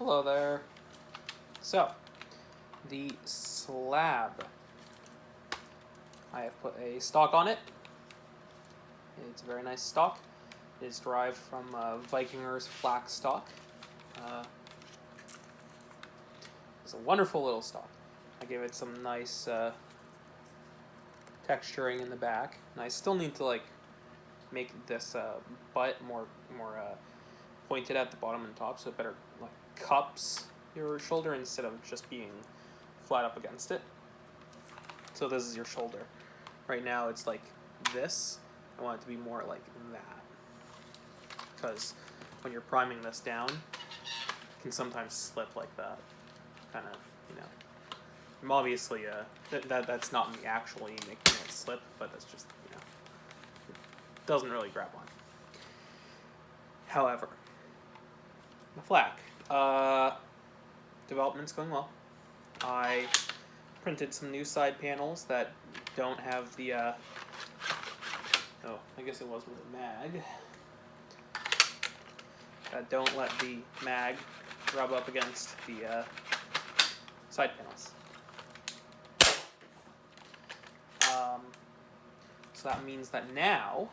Hello there. So, the SLAB. I have put a stock on it. It's a very nice stock. It is derived from Vikingers flax stock. It's a wonderful little stock. I gave it some nice texturing in the back, and I still need to make this butt more pointed at the bottom and top, so it better cups your shoulder instead of just being flat up against it. So this is your shoulder. Right now it's like this. I want it to be more like that, because when you're priming this down, it can sometimes slip like that. Kind of, I'm obviously that's not me actually making it slip, but that's just, it doesn't really grab on. However, the flak development's going well. I printed some new side panels that don't have the I guess it was with a mag, that don't let the mag rub up against the side panels. So that means that now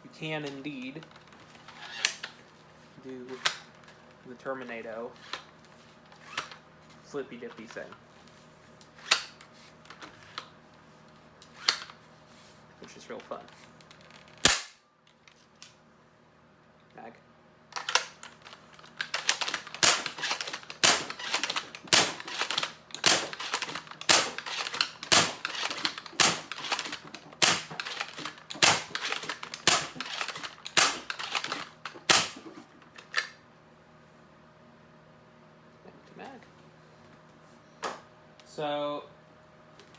you can indeed do the Terminato flippy dippy thing, which is real fun. Mag. So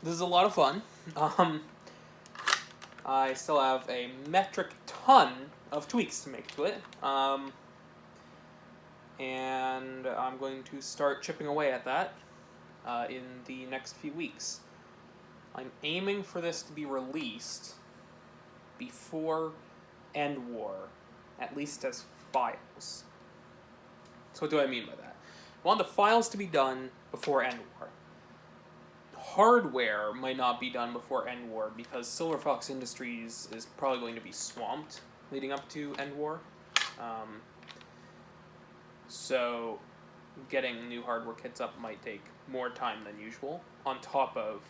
this is a lot of fun. I still have a metric ton of tweaks to make to it, and I'm going to start chipping away at that in the next few weeks. I'm aiming for this to be released before End War, at least as files. So what do I mean by that? I want the files to be done before End War. Hardware might not be done before End War because Silver Fox Industries is probably going to be swamped leading up to End War. So getting new hardware kits up might take more time than usual, on top of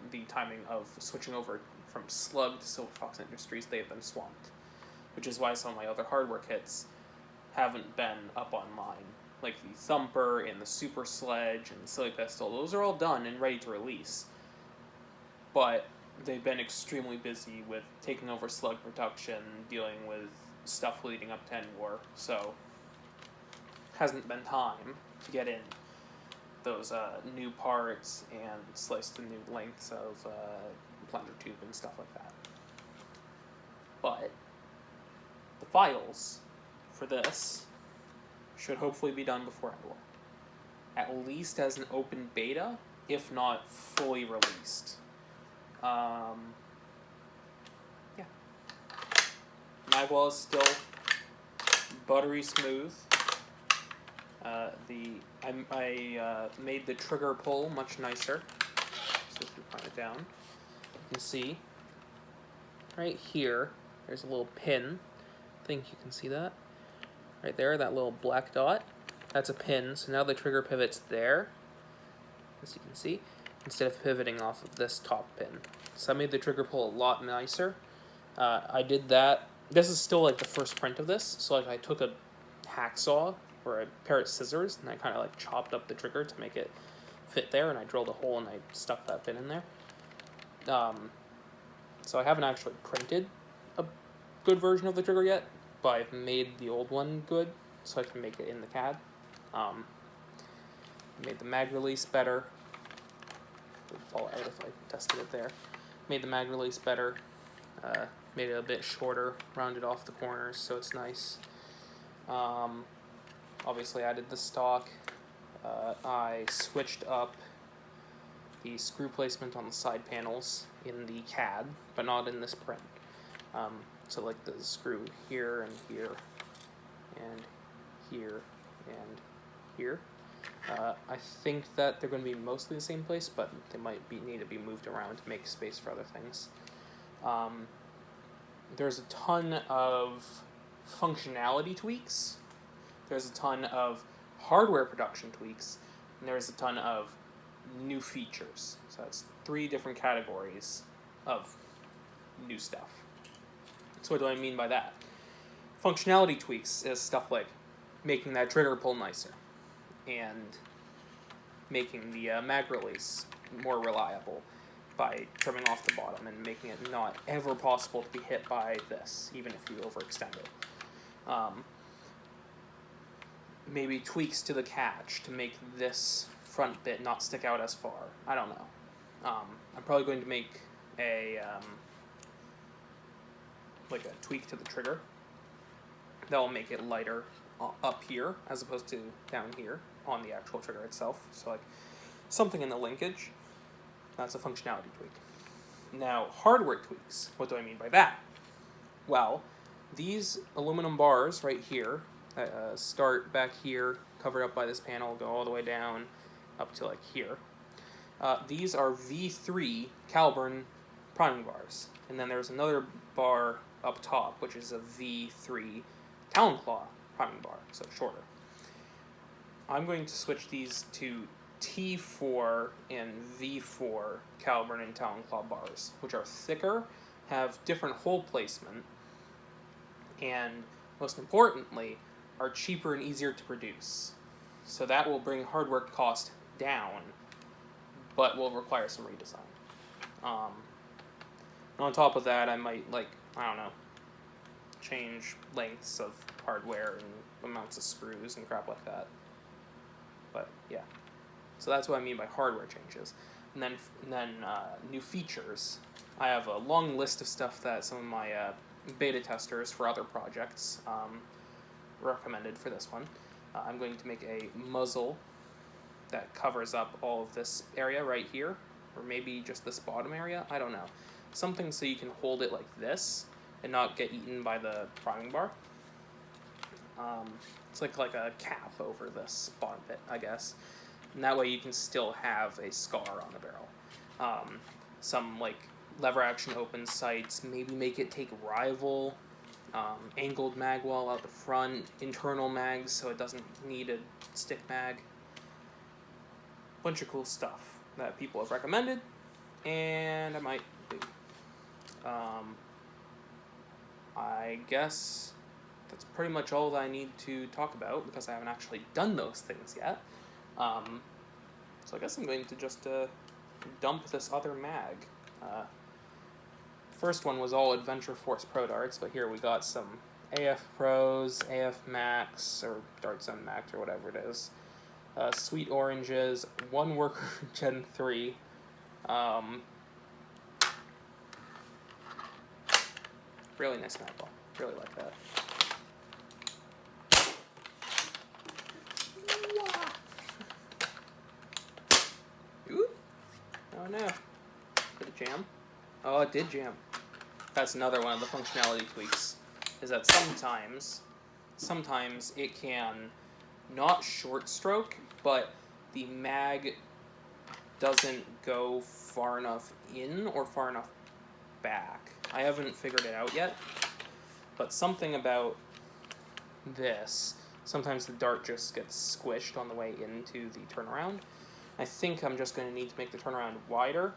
the timing of switching over from SLAB to Silver Fox Industries. They've been swamped, which is why some of my other hardware kits haven't been up online. Like the Thumper and the Super Sledge and Silly Pistol, those are all done and ready to release. But they've been extremely busy with taking over slug production, dealing with stuff leading up to End War, so hasn't been time to get in those new parts and slice the new lengths of plunger tube and stuff like that. But the files for this should hopefully be done before End War, at least as an open beta, if not fully released. Yeah. Magwell is still buttery smooth. I made the trigger pull much nicer. So if you point it down, you can see right here, there's a little pin. I think you can see that. Right there, that little black dot, that's a pin, so now the trigger pivot's there, as you can see, instead of pivoting off of this top pin. So I made the trigger pull a lot nicer. I did that, this is still the first print of this, so I took a hacksaw, or a pair of scissors, and I kind of chopped up the trigger to make it fit there, and I drilled a hole and I stuck that pin in there. So I haven't actually printed a good version of the trigger yet, but I've made the old one good, so I can make it in the CAD. Made the mag release better. It would fall out if I tested it there. Made the mag release better. Made it a bit shorter, rounded off the corners, so it's nice. Obviously added the stock. I switched up the screw placement on the side panels in the CAD, but not in this print. So the screw here and here and here and here. I think that they're going to be mostly the same place, but they might need to be moved around to make space for other things. There's a ton of functionality tweaks. There's a ton of hardware production tweaks, and there's a ton of new features. So that's 3 different categories of new stuff. So what do I mean by that? Functionality tweaks is stuff like making that trigger pull nicer and making the mag release more reliable by trimming off the bottom and making it not ever possible to be hit by this, even if you overextend it. Maybe tweaks to the catch to make this front bit not stick out as far. I don't know. I'm probably going to make a tweak to the trigger that will make it lighter up here as opposed to down here on the actual trigger itself. So like something in the linkage, that's a functionality tweak. Now, hardware tweaks, what do I mean by that? Well, these aluminum bars right here, start back here, covered up by this panel, go all the way down up to like here. These are V3 Caliburn priming bars. And then there's another bar up top, which is a V3 Talon Claw priming bar, so shorter. I'm going to switch these to T4 and V4 Caliburn and Talon Claw bars, which are thicker, have different hole placement, and most importantly, are cheaper and easier to produce. So that will bring hardware cost down, but will require some redesign. On top of that, I might, change lengths of hardware and amounts of screws and crap like that. But yeah, so that's what I mean by hardware changes. And then new features. I have a long list of stuff that some of my beta testers for other projects recommended for this one. I'm going to make a muzzle that covers up all of this area right here, or maybe just this bottom area, I don't know. Something so you can hold it like this and not get eaten by the priming bar. It's like a cap over this bottom bit, I guess. And that way you can still have a scar on the barrel. Some lever action open sights, maybe make it take rival, angled mag wall out the front, internal mags so it doesn't need a stick mag. Bunch of cool stuff that people have recommended, and I might do. I guess that's pretty much all that I need to talk about because I haven't actually done those things yet. So I guess I'm going to just dump this other mag. First one was all Adventure Force Pro darts, but here we got some AF Pros, AF Max, or Dart Zone Max, or whatever it is. Sweet Oranges, One Worker Gen 3. Really nice mag ball. Really like that. Ooh. Oh no. Did it jam? Oh, it did jam. That's another one of the functionality tweaks, is that sometimes it can not short stroke, but the mag doesn't go far enough in or far enough back. I haven't figured it out yet, but something about this, sometimes the dart just gets squished on the way into the turnaround. I think I'm just going to need to make the turnaround wider,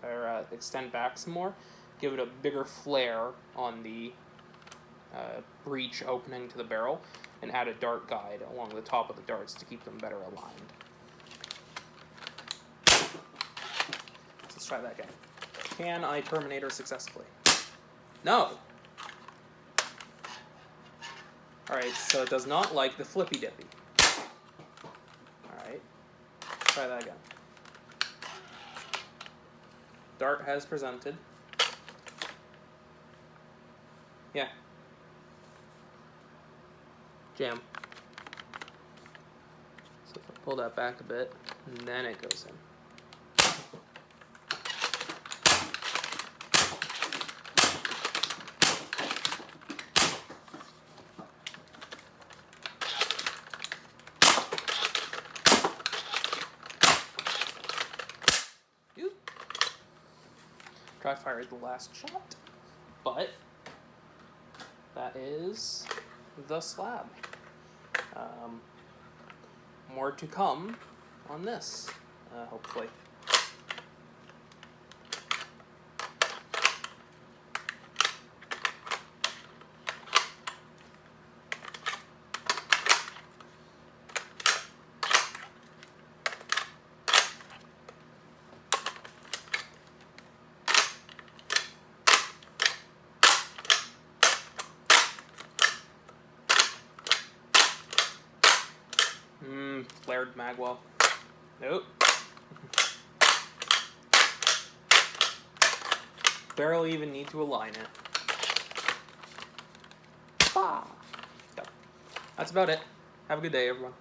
or extend back some more, give it a bigger flare on the breech opening to the barrel, and add a dart guide along the top of the darts to keep them better aligned. Let's try that again. Can I Terminator successfully? No! Alright, so it does not like the flippy dippy. Alright, try that again. Dart has presented. Yeah. Jam. So if I pull that back a bit, and then it goes in. I fired the last shot. But that is the slab. More to come on this, hopefully. Flared magwell. Nope. Barely even need to align it. Ah. So, that's about it. Have a good day, everyone.